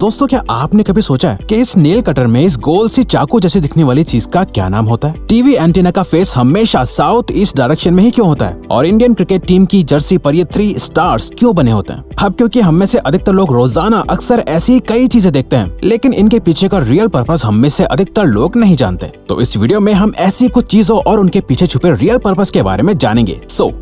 दोस्तों क्या आपने कभी सोचा है कि इस नेल कटर में इस गोल सी चाकू जैसे दिखने वाली चीज का क्या नाम होता है? टीवी एंटीना का फेस हमेशा साउथ ईस्ट डायरेक्शन में ही क्यों होता है? और इंडियन क्रिकेट टीम की जर्सी पर ये 3 स्टार्स क्यों बने होते हैं? अब क्योंकि हम में से अधिकतर लोग रोजाना अक्सर ऐसी कई चीजें देखते हैं, लेकिन इनके पीछे का रियल पर्पस हम में से अधिकतर लोग नहीं जानते। तो इस वीडियो में हम ऐसी कुछ चीजों और उनके पीछे छुपे रियल पर्पस के बारे में जानेंगे।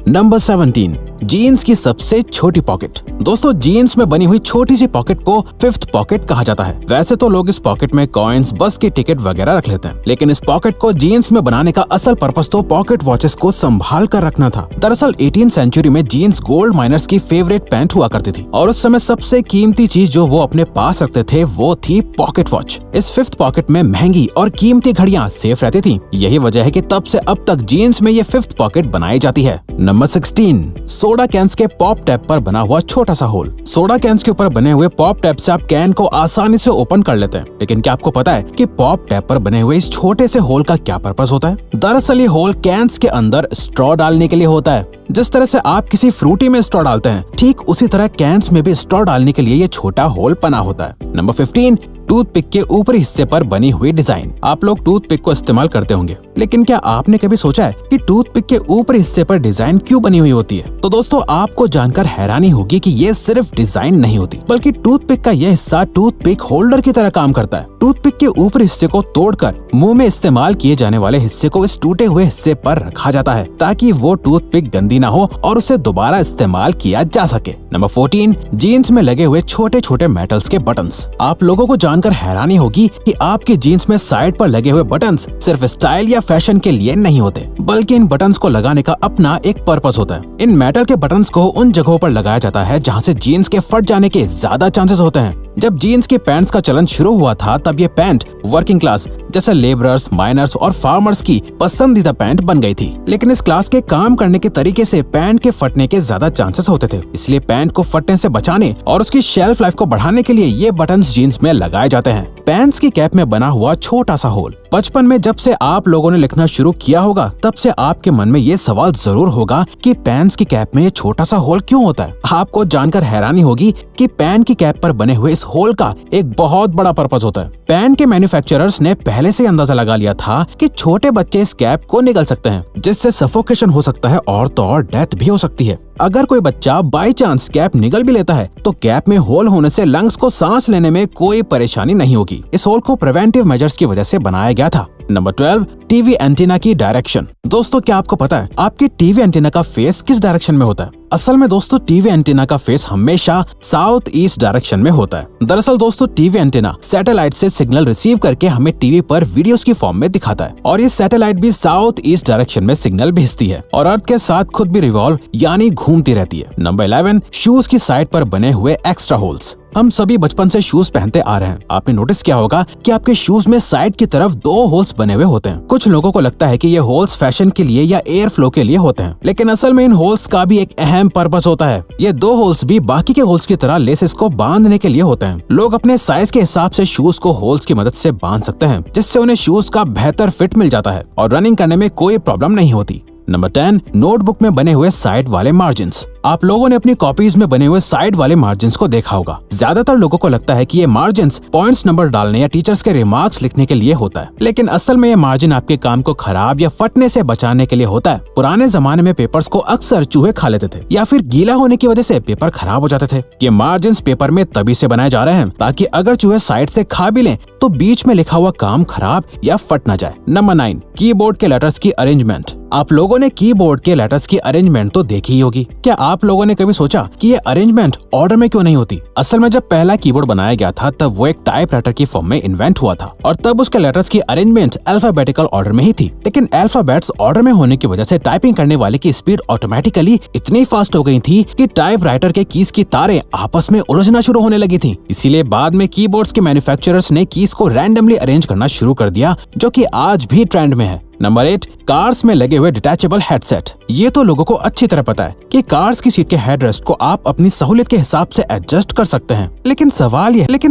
नंबर 17, जीन्स की सबसे छोटी पॉकेट। दोस्तों जीन्स में बनी हुई छोटी सी पॉकेट को 5th पॉकेट कहा जाता है। वैसे तो लोग इस पॉकेट में कॉइन्स, बस की टिकट वगैरह रख लेते हैं, लेकिन इस पॉकेट को जीन्स में बनाने का असल पर्पस तो पॉकेट वॉचेस को संभाल कर रखना था। दरअसल 18th सेंचुरी में जीन्स गोल्ड माइनर्स की फेवरेट पैंट हुआ करती थी और उस समय सबसे कीमती चीज जो वो अपने पास रखते थे वो थी पॉकेट वॉच। इस 5th पॉकेट में महंगी और कीमती घड़ियां सेफ रहती थी। यही वजह है कि तब से अब तक जीन्स में ये 5th पॉकेट बनाई जाती है। नंबर 16, सोडा कैंस के पॉप टैप पर बना हुआ छोटा सा होल। सोडा कैंस के ऊपर बने हुए पॉप टैप से आप कैन को आसानी से ओपन कर लेते हैं, लेकिन क्या आपको पता है कि पॉप टैप पर बने हुए इस छोटे से होल का क्या पर्पस होता है? दरअसल ये होल कैंस के अंदर स्ट्रॉ डालने के लिए होता है। जिस तरह से आप किसी फ्रूटी में स्ट्रॉ डालते हैं, ठीक उसी तरह कैंस में भी स्ट्रॉ डालने के लिए ये छोटा होल बना होता है। नंबर 15, टूथपिक के ऊपरी हिस्से पर बनी हुई डिजाइन। आप लोग टूथपिक को इस्तेमाल करते होंगे, लेकिन क्या आपने कभी सोचा है कि टूथपिक के ऊपरी हिस्से पर डिजाइन क्यों बनी हुई होती है? तो दोस्तों आपको जानकर हैरानी होगी कि ये सिर्फ डिजाइन नहीं होती, बल्कि टूथपिक का यह हिस्सा टूथपिक होल्डर की तरह काम करता है। टूथपिक के ऊपरी हिस्से को तोड़कर मुंह में इस्तेमाल किए जाने वाले हिस्से को इस टूटे हुए हिस्से पर रखा जाता है, ताकि वो टूथपिक गंदी ना हो और उसे दोबारा इस्तेमाल किया जा सके। नंबर 14, जीन्स में लगे हुए छोटे छोटे मेटल्स के बटन्स। आप लोगों को जानकर हैरानी होगी कि आपकी जीन्स में साइड पर लगे हुए बटन्स सिर्फ स्टाइल या फैशन के लिए नहीं होते, बल्कि इन बटन्स को लगाने का अपना एक पर्पस होता है। इन मेटल के बटन्स को उन जगहों पर लगाया जाता है जहां से जीन्स के फट जाने के ज्यादा चांसेस होते हैं। जब जीन्स के पैंट्स का चलन शुरू हुआ था, तब ये पैंट वर्किंग क्लास जैसे लेबरर्स, माइनर्स और फार्मर्स की पसंदीदा पैंट बन गई थी। लेकिन इस क्लास के काम करने के तरीके से पैंट के फटने के ज्यादा चांसेस होते थे, इसलिए पैंट को फटने से बचाने और उसकी शेल्फ लाइफ को बढ़ाने के लिए ये बटन्स जीन्स में लगाए जाते हैं। पैंट्स की कैप में बना हुआ छोटा सा होल। बचपन में जब से आप लोगों ने लिखना शुरू किया होगा, तब से आपके मन में ये सवाल जरूर होगा कि पैंट्स की कैप में ये छोटा सा होल क्यों होता है? आपको जानकर हैरानी होगी कि पैन की कैप पर बने हुए इस होल का एक बहुत बड़ा पर्पस होता है। पैन के मैन्युफैक्चरर्स ने पहले से अंदाजा लगा लिया था कि छोटे बच्चे इस कैप को निगल सकते हैं, जिससे सफोकेशन हो सकता है और तो और डेथ भी हो सकती है। अगर कोई बच्चा बाई चांस कैप निगल भी लेता है, तो कैप में होल होने से लंग्स को सांस लेने में कोई परेशानी नहीं होगी। इस होल को प्रिवेंटिव मेजर्स की वजह से बनाया गया था। नंबर 12, टीवी एंटीना की डायरेक्शन। दोस्तों क्या आपको पता है आपकी टीवी एंटीना का फेस किस डायरेक्शन में होता है? असल में दोस्तों टीवी एंटीना का फेस हमेशा साउथ ईस्ट डायरेक्शन में होता है। दरअसल दोस्तों टीवी एंटीना सैटेलाइट से सिग्नल रिसीव करके हमें टीवी पर वीडियोस की फॉर्म में दिखाता है, और ये सैटेलाइट भी साउथ ईस्ट डायरेक्शन में सिग्नल भेजती है और अर्थ के साथ खुद भी रिवॉल्व यानी घूमती रहती है। नंबर 11, शूज की साइड पर बने हुए एक्स्ट्रा होल्स। हम सभी बचपन से शूज पहनते आ रहे हैं। आपने नोटिस किया होगा कि आपके शूज में साइड की तरफ 2 होल्स बने हुए होते हैं। कुछ लोगों को लगता है कि ये होल्स फैशन के लिए या एयर फ्लो के लिए होते हैं, लेकिन असल में इन होल्स का भी एक अहम पर्पस होता है। ये 2 होल्स भी बाकी के होल्स की तरह लेसेस को बांधने के लिए होते हैं। लोग अपने साइज के हिसाब से शूज को होल्स की मदद से बांध सकते हैं, जिससे उन्हें शूज का बेहतर फिट मिल जाता है और रनिंग करने में कोई प्रॉब्लम नहीं होती। नंबर 10, नोटबुक में बने हुए साइड वाले मार्जिन्स। आप लोगों ने अपनी कॉपीज में बने हुए साइड वाले मार्जिन्स को देखा होगा। ज्यादातर लोगों को लगता है कि ये मार्जिन्स पॉइंट्स नंबर डालने या टीचर्स के रिमार्क्स लिखने के लिए होता है, लेकिन असल में ये मार्जिन आपके काम को खराब या फटने से बचाने के लिए होता है। पुराने जमाने में पेपर्स को अक्सर चूहे खा लेते थे या फिर गीला होने की वजह से पेपर खराब हो जाते थे। ये मार्जिन्स पेपर में तभी से बनाए जा रहे हैं ताकि अगर चूहे साइड से खा भी लें तो बीच में लिखा हुआ काम खराब या फट ना जाए। नंबर 9, कीबोर्ड के लेटर्स की अरेंजमेंट। आप लोगों ने कीबोर्ड के लेटर्स की अरेंजमेंट तो देखी ही होगी। क्या आप लोगों ने कभी सोचा कि ये अरेंजमेंट ऑर्डर में क्यों नहीं होती? असल में जब पहला कीबोर्ड बनाया गया था, तब वो एक टाइपराइटर की फॉर्म में इन्वेंट हुआ था और तब उसके लेटर्स की अरेंजमेंट अल्फाबेटिकल ऑर्डर में ही थी। लेकिन अल्फाबेट्स ऑर्डर में होने की वजह से टाइपिंग करने वाले की स्पीड ऑटोमेटिकली इतनी फास्ट हो गई थी कि टाइपराइटर के कीज की तारें आपस में उलझना शुरू होने लगी थी। इसीलिए बाद में कीबोर्ड्स के मैन्युफैक्चरर्स ने कीज को रैंडमली अरेंज करना शुरू कर दिया, जो कि आज भी ट्रेंड में है। नंबर 8, कार्स में लगे हुए डिटैचेबल हेडसेट। ये तो लोगों को अच्छी तरह पता है कि कार्स की सीट के हेडरेस्ट को आप अपनी सहूलियत के हिसाब से एडजस्ट कर सकते हैं। लेकिन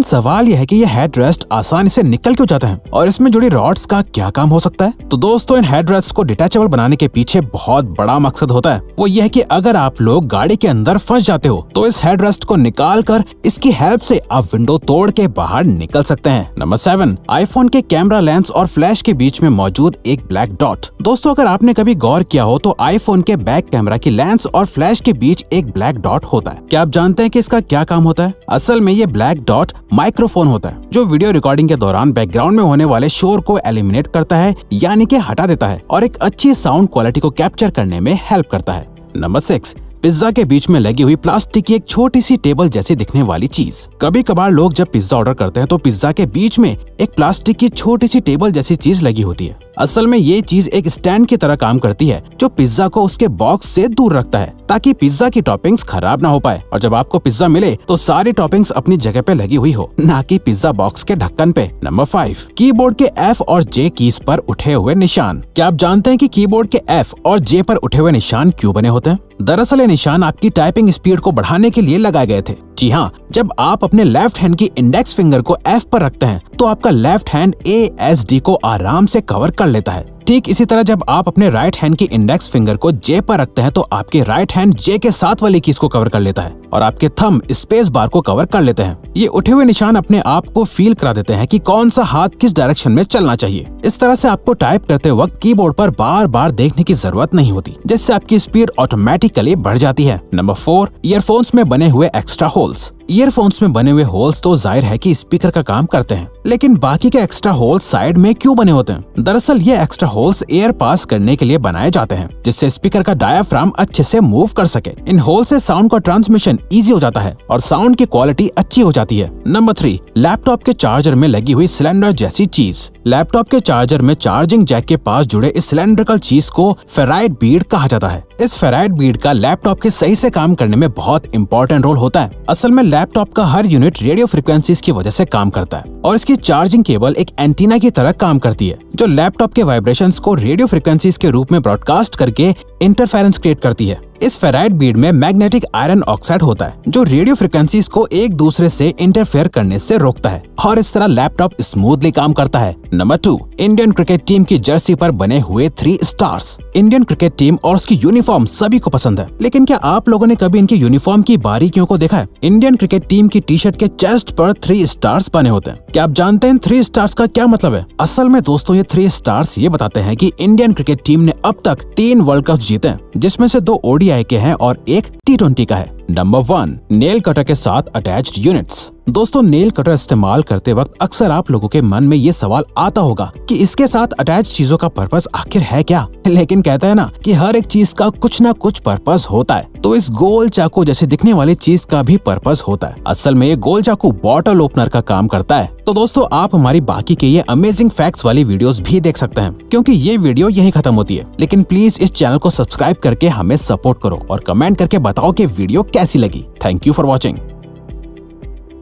सवाल यह है कि ये हेडरेस्ट आसानी से निकल क्यों जाता है और इसमें जुड़ी रॉड्स का क्या काम हो सकता है। तो दोस्तों, इन हेडरेस्ट को डिटैचेबल बनाने के पीछे बहुत बड़ा मकसद होता है। वो ये है कि अगर आप लोग गाड़ी के अंदर फंस जाते हो तो इस हेडरेस्ट को निकाल कर इसकी हेल्प से आप विंडो तोड़ के बाहर निकल सकते हैं। नंबर 7, आईफोन के कैमरा लेंस और फ्लैश के बीच में मौजूद एक ब्लैक डॉट। दोस्तों, अगर आपने कभी गौर किया हो तो आईफोन के बैक कैमरा की लेंस और फ्लैश के बीच एक ब्लैक डॉट होता है। क्या आप जानते हैं कि इसका क्या काम होता है? असल में ये ब्लैक डॉट माइक्रोफोन होता है जो वीडियो रिकॉर्डिंग के दौरान बैकग्राउंड में होने वाले शोर को एलिमिनेट करता है, यानी कि हटा देता है, और एक अच्छी साउंड क्वालिटी को कैप्चर करने में हेल्प करता है। नंबर 6, पिज्जा के बीच में लगी हुई प्लास्टिक की एक छोटी सी टेबल जैसी दिखने वाली चीज। कभी कभार लोग जब पिज्जा ऑर्डर करते हैं तो पिज्जा के बीच में एक प्लास्टिक की छोटी सी टेबल जैसी चीज लगी होती है। असल में ये चीज एक स्टैंड की तरह काम करती है जो पिज्जा को उसके बॉक्स से दूर रखता है ताकि पिज्जा की टॉपिंग्स खराब ना हो पाए और जब आपको पिज्जा मिले तो सारी टॉपिंग्स अपनी जगह पे लगी हुई हो, ना कि पिज्जा बॉक्स के ढक्कन पे। नंबर 5, कीबोर्ड के F और J कीज पर उठे हुए निशान। क्या आप जानते हैं कि कीबोर्ड के F और J पर उठे हुए निशान क्यों बने होते हैं? दरअसल ये निशान आपकी टाइपिंग स्पीड को बढ़ाने के लिए लगाए गए थे। जी हाँ, जब आप अपने लेफ्ट हैंड की इंडेक्स फिंगर को F पर रखते हैं तो आपका लेफ्ट हैंड ASD को आराम से कवर कर लेता है। ठीक इसी तरह जब आप अपने राइट हैंड की इंडेक्स फिंगर को J पर रखते हैं तो आपके राइट हैंड J के साथ वाली कीज को कवर कर लेता है और आपके थंब स्पेस बार को कवर कर लेते हैं। ये उठे हुए निशान अपने आप को फील करा देते हैं कि कौन सा हाथ किस डायरेक्शन में चलना चाहिए। इस तरह से आपको टाइप करते वक्त कीबोर्ड पर बार बार देखने की जरूरत नहीं होती, जिससे आपकी स्पीड ऑटोमेटिकली बढ़ जाती है। नंबर 4, ईयरफोन्स में बने हुए एक्स्ट्रा होल्स। ईयरफोन्स में बने हुए होल्स तो जाहिर है कि स्पीकर का काम करते हैं, लेकिन बाकी के एक्स्ट्रा होल्स साइड में क्यों बने होते हैं? दरअसल ये एक्स्ट्रा होल्स एयर पास करने के लिए बनाए जाते हैं, जिससे स्पीकर का डायाफ्राम अच्छे से मूव कर सके। इन होल से साउंड का ट्रांसमिशन इजी हो जाता है और साउंड की क्वालिटी अच्छी हो जाती है। नंबर 3, लैपटॉप के चार्जर में लगी हुई सिलेंडर जैसी चीज। लैपटॉप के चार्जर में चार्जिंग जैक के पास जुड़े इस सिलेंड्रिकल चीज को फेराइट बीड कहा जाता है। इस फेराइट बीड का लैपटॉप के सही से काम करने में बहुत इंपॉर्टेंट रोल होता है। असल में लैपटॉप का हर यूनिट रेडियो फ्रिक्वेंसीज की वजह से काम करता है और इसकी चार्जिंग केबल एक एंटीना की तरह काम करती है जो लैपटॉप के वाइब्रेशंस को रेडियो फ्रिक्वेंसीज के रूप में ब्रॉडकास्ट करके इंटरफेरेंस क्रिएट करती है। इस फेराइट बीड में मैग्नेटिक आयरन ऑक्साइड होता है जो रेडियो फ्रिक्वेंसीज को एक दूसरे से इंटरफेयर करने से रोकता है और इस तरह लैपटॉप स्मूथली काम करता है। नंबर 2, इंडियन क्रिकेट टीम की जर्सी पर बने हुए 3 स्टार्स। इंडियन क्रिकेट टीम और उसकी यूनिफॉर्म सभी को पसंद है, लेकिन क्या आप लोगों ने कभी इनकी यूनिफॉर्म की बारीकियों को देखा है? इंडियन क्रिकेट टीम की टी शर्ट के चेस्ट पर 3 स्टार्स बने होते हैं। क्या आप जानते हैं 3 स्टार्स का क्या मतलब है? असल में दोस्तों, ये 3 स्टार्स ये बताते हैं कि इंडियन क्रिकेट टीम ने अब तक 3 वर्ल्ड कप जीते हैं, जिसमें से 2 ODI के हैं और 1 T20 का है। नंबर 1, नेल कटर के साथ अटैच्ड यूनिट्स। दोस्तों, नेल कटर इस्तेमाल करते वक्त अक्सर आप लोगों के मन में ये सवाल आता होगा कि इसके साथ अटैच चीजों का पर्पस आखिर है क्या? लेकिन कहते हैं ना कि हर एक चीज का कुछ ना कुछ पर्पस होता है, तो इस गोल चाकू जैसे दिखने वाली चीज का भी पर्पस होता है। असल में ये गोल चाकू बॉटल ओपनर का काम करता है। तो दोस्तों, आप हमारी बाकी के ये अमेजिंग फैक्ट्स वाली वीडियोस भी देख सकते हैं, क्योंकि ये वीडियो यहीं खत्म होती है। लेकिन प्लीज इस चैनल को सब्सक्राइब करके हमें सपोर्ट करो और कमेंट करके बताओ कि वीडियो कैसी लगी। Thank you for watching.